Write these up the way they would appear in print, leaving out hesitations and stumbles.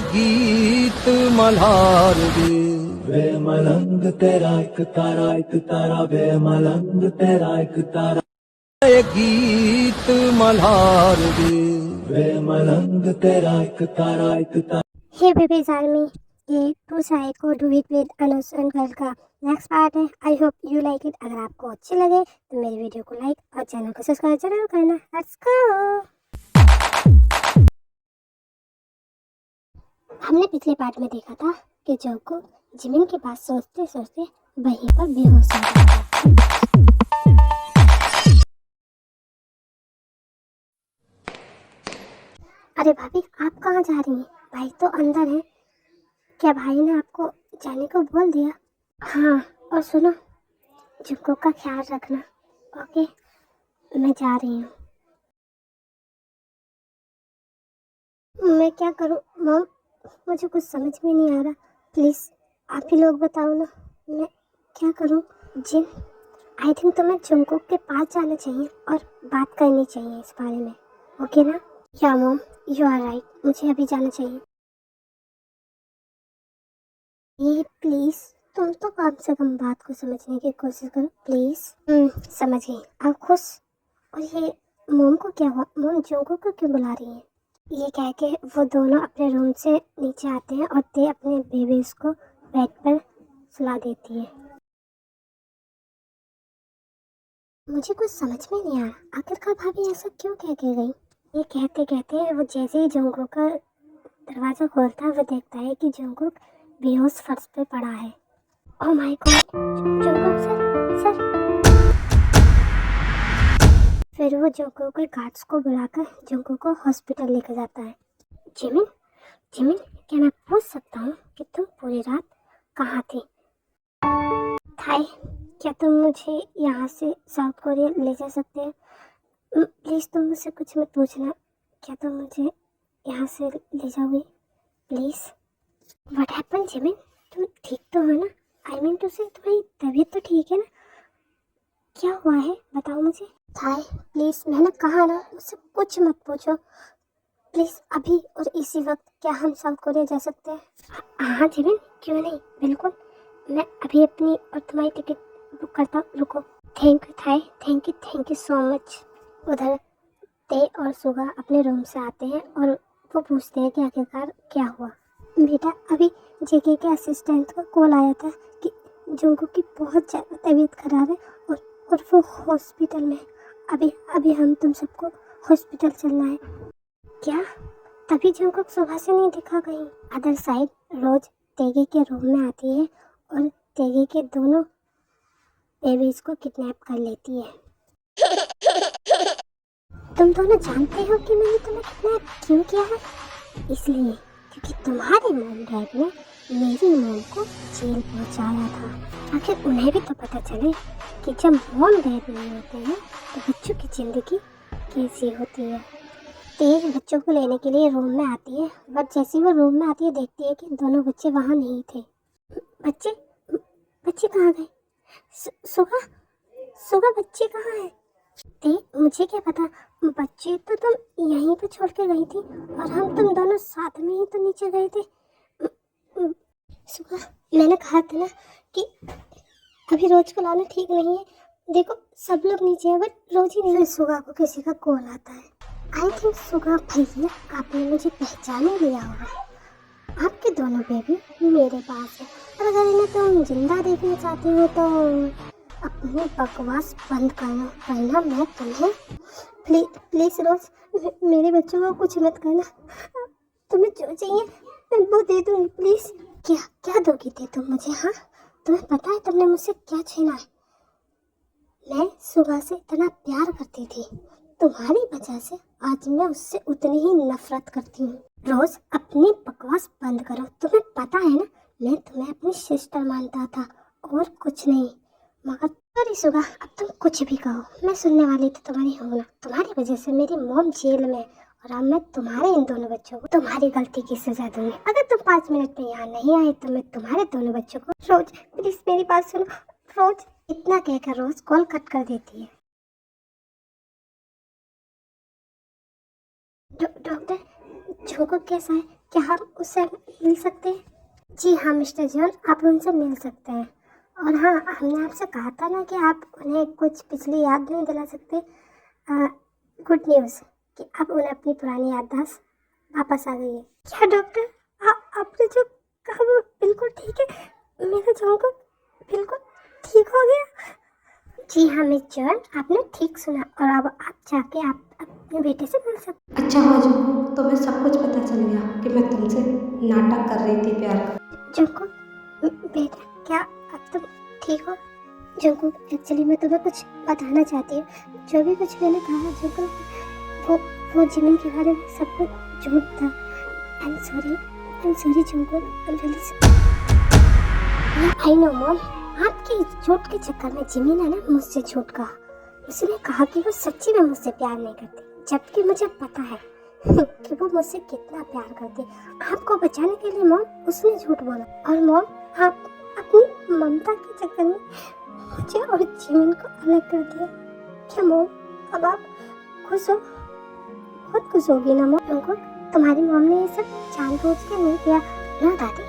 गीत मल्हार दे। वे मलंग तेरा एक तारा वे मलंग तेरा एक तारा। ये गीत मल्हार दे। वे मलंग तेरा एक तारा। हे बेबीज आर्मी, ये टू साइड को do it with Anuj and girl का नेक्स्ट पार्ट है। I hope you like it. अगर आपको अच्छी लगे तो मेरी वीडियो को लाइक और चैनल को सब्सक्राइब जरूर करना। Let's go. हमने पिछले पार्ट में देखा था कि जोको जिमिन की बात सोचते सोचते वहीं पर बेहोश हो गया था। अरे भाभी, आप कहाँ जा रही हैं? भाई तो अंदर है। क्या भाई ने आपको जाने को बोल दिया? हाँ, और सुनो, जुक्को का ख्याल रखना। ओके, मैं जा रही हूँ। मैं क्या करूँ मॉम, मुझे कुछ समझ में नहीं आ रहा। प्लीज़ आप ही लोग बताओ ना, मैं क्या करूँ? जिन, आई थिंक तुम्हें जुंगकुक के पास जाना चाहिए और बात करनी चाहिए इस बारे में। ओके ना? या मॉम, यू आर राइट, मुझे अभी जाना चाहिए। ये प्लीज़ तुम तो कम से कम बात को समझने की कोशिश करो प्लीज़। समझ गई, अब खुश। और ये मोम को क्या हुआ? मोम जोंगकुक को क्यों बुला रही है? ये कह के वो दोनों अपने रूम से नीचे आते हैं और ते अपने बेबीज को बेड पर सुला देती है। मुझे कुछ समझ में नहीं आया, आखिरकार भाभी ऐसा क्यों कह के गई? ये कहते कहते वो जैसे ही जोंगकुक का दरवाज़ा खोलता है वो देखता है कि जोंगकुक बेहोश फर्श पे पड़ा है। Oh my God, Jungkook sir. फिर वो जोंगकुक के गार्ड्स को बुलाकर जोंगकुक को हॉस्पिटल लेकर जाता है। जिमिन, क्या मैं पूछ सकता हूँ कि तुम पूरी रात कहाँ थी? थाई, क्या तुम मुझे यहाँ से साउथ कोरिया ले जा सकते हैं? प्लीज़ तुम मुझसे कुछ मत पूछना। क्या तुम मुझे यहाँ से ले जाओगे प्लीज़? व्हाट हैपन जिमिन, तुम ठीक तो हो ना? आई मीन टू से तुम्हारी तबीयत तो ठीक है ना? क्या हुआ है बताओ मुझे। थाई प्लीज़, मैंने कहा ना मुझसे कुछ मत पूछो प्लीज़। अभी और इसी वक्त क्या हम साउथ कोरिया जा सकते हैं? हाँ जिमिन, क्यों नहीं, बिल्कुल। मैं अभी अपनी और तुम्हारी टिकट बुक करता हूँ, रुको। थैंक यू थाई, थैंक यू सो मच। उधर ते और सुगा अपने रूम से आते हैं और वो पूछते हैं कि आखिरकार क्या हुआ। बेटा, अभी जेके के असिस्टेंट का कॉल आया था कि जोंगकुक की बहुत ज़्यादा तबीयत खराब है और वो हॉस्पिटल में। अभी हम तुम सबको हॉस्पिटल चलना है। क्या? तभी जोंगकुक सुबह से नहीं दिखा कहीं। अदर साइड रोज तेगी के रूम में आती है और तेगी के दोनों बेबीज को किडनैप कर लेती है। तुम दोनों जानते हो कि मैंने तुम्हें किडनैप क्यों किया है? इसलिए क्योंकि तुम्हारे मॉम डैड ने मेरी मॉम को जेल पहुंचाया था। आखिर उन्हें भी तो पता चले कि जब मॉम डैड नहीं होते हैं तो बच्चों की जिंदगी कैसी होती है। तेज बच्चों को लेने के लिए रूम में आती है, बट जैसे वो रूम में आती है देखती है कि दोनों बच्चे वहाँ नहीं थे। बच्चे कहाँ गए? सुगा बच्चे कहाँ हैं? मुझे क्या पता, बच्चे तो तुम यहीं पे छोड़ के गई थी और हम तुम दोनों साथ में ही तो नीचे गए थे। सुगा, मैंने कहा था ना कि अभी रोज को लाना ठीक नहीं है। देखो सब लोग नीचे हैं बट रोज ही नहीं। फिर सुगा को किसी का कॉल आता है। आई थिंक सुगा भैया, आपने मुझे पहचान ही लिया होगा। आपके दोनों बेबी मेरे पास है और अगर इन्हें तुम जिंदा देखना चाहते हो तो अपनी बकवास बंद करना, वरना मैं तुम्हें प्लीज रोज मेरे बच्चों को कुछ मत करना। तुम्हें जो चाहिए मैं वो दे दूँगी प्लीज। क्या दोगी थे तुम मुझे? हाँ, तुम्हें पता है तुमने मुझसे क्या छीना है? मैं सुबह से इतना प्यार करती थी, तुम्हारी वजह से आज मैं उससे उतनी ही नफरत करती हूँ। रोज अपनी बकवास बंद करो। तुम्हें पता है ना, मैं तुम्हें अपनी सिस्टर मानता था और कुछ नहीं। मगर सॉरी सुगा, अब तुम कुछ भी कहो मैं सुनने वाली तो तुम्हारी हूँ ना। तुम्हारी वजह से मेरी मॉम जेल में और अब मैं तुम्हारे इन दोनों बच्चों को तुम्हारी गलती की सजा दूंगी। अगर तुम 5 मिनट में यहाँ नहीं आए तो मैं तुम्हारे दोनों बच्चों को रोज, प्लीज मेरी बात सुनो, रोज इतना कहकर रोज कॉल कट कर देती है। डॉक्टर जोंगकुक कैसा है? क्या हम उससे मिल सकते हैं? जी हाँ मिस्टर जॉन, आप उनसे मिल सकते हैं। और हाँ, हमने आपसे कहा था ना कि आप उन्हें कुछ पिछली याद नहीं दिला सकते। गुड न्यूज़ कि अब उन्हें अपनी पुरानी याददाश्त वापस आ गई है। क्या डॉक्टर, आपने जो कहा वो बिल्कुल ठीक है? मेरा जॉन बिल्कुल ठीक हो गया? जी हाँ मिस जॉन, आपने ठीक सुना। और अब आप जाके आप अपने बेटे से मिल सकते। अच्छा हुआ जंकुक, तुम्हें सब कुछ पता चल गया कि मैं तुमसे नाटक कर रही थी प्यार का। जंकुक बेटा, क्या अब तुम ठीक हो? जंकुक, एक्चुअली मैं तुम्हें कुछ बताना चाहती हूँ। जो भी कुछ मैंने कहा जंकुक, वो जिमिन के बारे में सब कुछ झूठ था। I am sorry Jungkook, I am really I know mom, आपकी झूठ के चक्कर में जिमिन है ना मुझसे झूठ कहा। उसने कहा कि वो सच्ची में मुझसे प्यार नहीं करती, जबकि मुझे पता है कि वो मुझसे कितना प्यार करती। आपको बचाने के लिए मॉम उसने झूठ बोला। और मॉम, आप अपनी ममता के चक्कर में मुझे और जिमिन को अलग कर दिया। क्या मॉम, अब आप खुश हो? बहुत खुश होगी ना मॉम? तुमको तुम्हारी मॉम ने ये सब जानबूझ के नहीं किया ना दादी,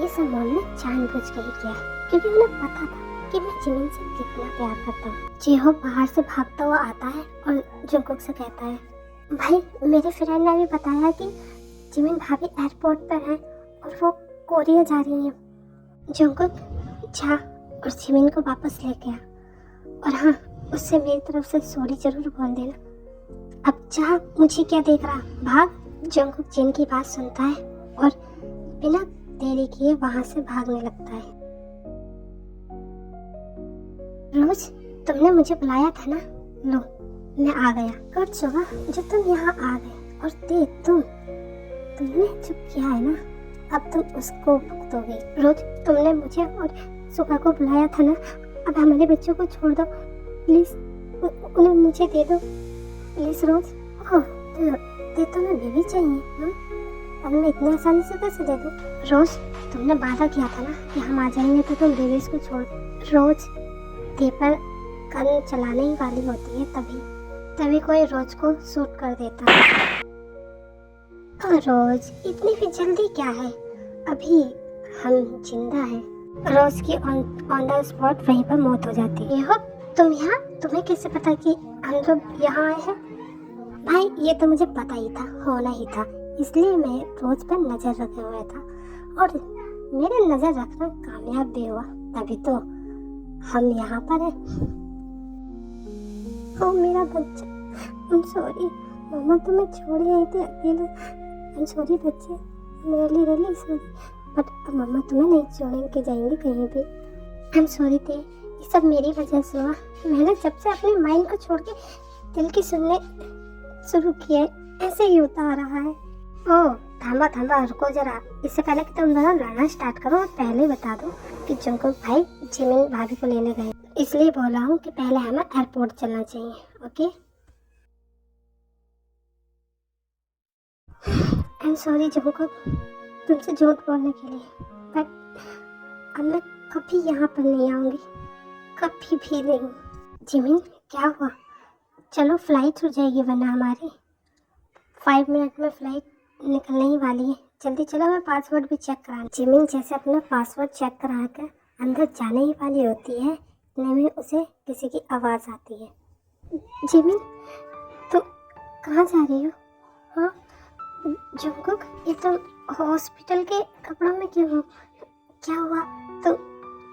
ये सब मॉम ने जानबूझ के ही किया, क्योंकि उन्हें पता था कि मैं जिमिन से कितना प्यार करता हूँ। जेहो बाहर से भागता हुआ आता है और जंकुक से कहता है, भाई मेरे फ्रेंड ने भी बताया कि जिमिन भाभी एयरपोर्ट पर हैं और वो कोरिया जा रही हैं। जंकुक जा और जिमिन को वापस लेके आ, और हाँ, उससे मेरी तरफ से सॉरी जरूर बोल देना। अब जा, मुझे क्या देख रहा, भाग। जंकुक जिन की बात सुनता है और बिना देरी किए वहां से भागने लगता है। रोज, तुमने मुझे बुलाया था ना, लो मैं आ गया। गुड सुबह, जो तुम यहाँ आ गए। और तुमने जो किया है ना, अब तुम उसको भुगतोगे। रोज, तुमने मुझे और सुबह को बुलाया था ना, अब हमारे बच्चों को छोड़ दो प्लीज, उन्हें मुझे दे दो प्लीज। रोज, दे तो मैं बेबी चाहिए। अब मैं इतनी आसानी से कैसे दे दूँ? रोज, तुमने वादा किया था ना कि हम आ जाएंगे तो तुम बेबीज को छोड़। रोज, पेपर गन चलाने ही वाली होती है तभी कोई रोज को शूट कर देता है। और रोज, इतनी भी जल्दी क्या है, अभी हम जिंदा हैं। रोज की ऑन द स्पॉट वहीं पर मौत हो जाती है। हो तुम यहाँ, तुम्हें कैसे पता कि हम लोग यहाँ आए हैं? भाई ये तो मुझे पता ही था, होना ही था, इसलिए मैं रोज पर नजर रखे हुए था और मेरे नजर रखना कामयाब भी हुआ, तभी तो हम यहाँ पर हैं। ओ मेरा बच्चा, आई एम सॉरी मम्मा, तुम्हें छोड़ आई थी अकेले। आई एम सॉरी बच्चे, रियली सॉरी, बट मम्मा तुम्हें नहीं छोड़ के जाएंगे कहीं भी। आई एम सॉरी थे, ये सब मेरी वजह से हुआ। मैंने जब से अपने माइंड को छोड़ के दिल की सुनने शुरू किया है, ऐसे ही होता आ रहा है। ओह थांबा रुको जरा, इससे पहले कि तुम दोनों लड़ना स्टार्ट करो, पहले बता दो कि जंकुक भाई जिमिन भाभी को लेने गए, इसलिए बोला हूँ कि पहले हमें एयरपोर्ट चलना चाहिए। Okay, I am sorry Jungkook तुमसे झूठ बोलने के लिए, बट अब मैं कभी यहाँ पर नहीं आऊँगी, कभी भी नहीं। जिमिन क्या हुआ? चलो फ्लाइट हो जाएगी वरना हमारी 5 मिनट में फ्लाइट निकलने ही वाली है, जल्दी चलो, मैं पासवर्ड भी चेक करा। जिमिन जैसे अपना पासवर्ड चेक करा कर अंदर जाने ही वाली होती है, इतने में उसे किसी की आवाज़ आती है। जिमिन तुम कहाँ जा रही हो? हाँ जंकुक, ये तुम हॉस्पिटल के कपड़ों में क्यों हो? क्या हुआ? तुम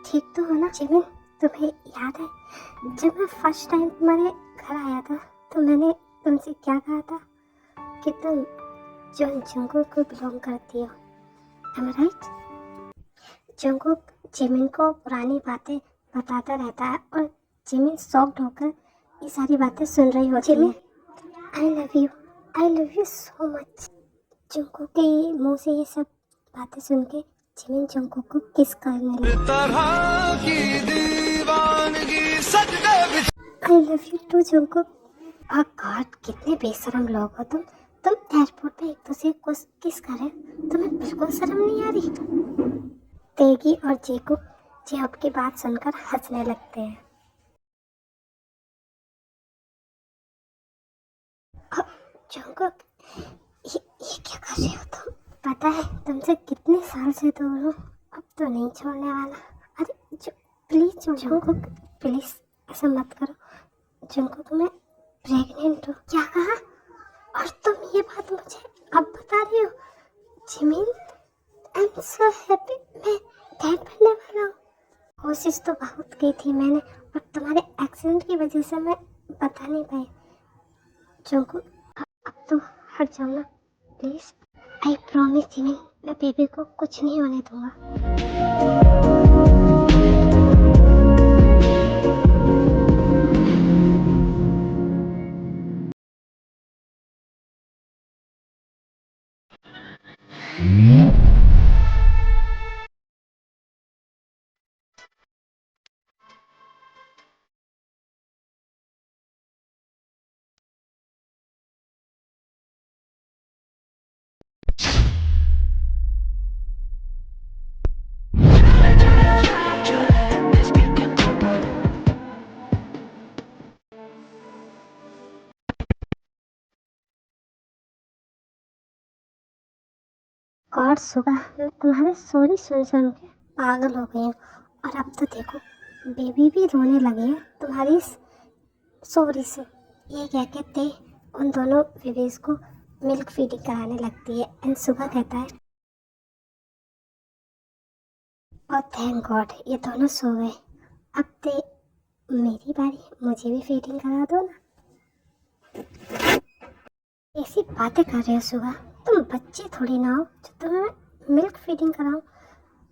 ठीक तो हो ना? जिमिन तुम्हें याद है जब मैं फर्स्ट टाइम तुम्हारे घर आया था तो मैंने तुमसे क्या कहा था कि तुम जंकुक को बिलोंग करती हो, am I right? Jungkook Jimin को पुरानी बातें बताता रहता है और जिमिन शॉक्ड होकर ये सारी बातें सुन रही होती है। आई love you so much. Jungkook के मुंह से ये सब बातें सुन के जिमिन जंकुक को किस करने लगी। I love you too Jungkook. और गॉड, कितने बेशरम लोग हो तुम एयरपोर्ट पे एक दूसरे को किस कर रहे, तुम्हें बिल्कुल शर्म नहीं आ रही? तेगी और जेकब की बात सुनकर हंसने लगते हैं। जंकुक, ये क्या कर रहे हो तुम? पता है तुमसे कितने साल से दूर हूँ, अब तो नहीं छोड़ने वाला। अरे प्लीज जंकुक, प्लीज ऐसा मत करो। जंकुक मैं प्रेग्नेंट हूँ। क्या कहा? और तुम ये बात मुझे अब बता रही हो? Jimin, I am so happy, मैं डैड बनने वाला हूँ। कोशिश तो बहुत की थी मैंने, और तुम्हारे एक्सीडेंट की वजह से मैं बता नहीं पाई। जंकुक अब तो हट जाओ ना प्लीज। आई प्रॉमिस जिमिन, मैं बेबी को कुछ नहीं होने दूंगा। और सुबह मैं तुम्हारे सॉरी सुन के पागल हो गई हूँ। और अब तो देखो बेबी भी रोने लगी है तुम्हारी सॉरी से। ये क्या कहते उन दोनों बेबीज को मिल्क फीडिंग कराने लगती है एंड सुबह कहता है और थैंक गॉड ये दोनों सो गए। अब ते मेरी बारी, मुझे भी फीडिंग करा दो ना। ऐसी बातें कर रहे हो सुबह, तुम बच्चे थोड़ी ना हो जो तुम्हें मिल्क फीडिंग कराओ।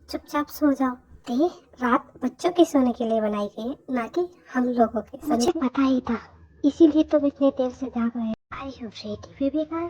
चुपचाप सो जाओ। ते रात बच्चों के सोने के लिए बनाई गई है, ना कि हम लोगों के। मुझे पता ही था, इसीलिए तुम इतनी देर से जाग रहे हो। Are you ready baby girl?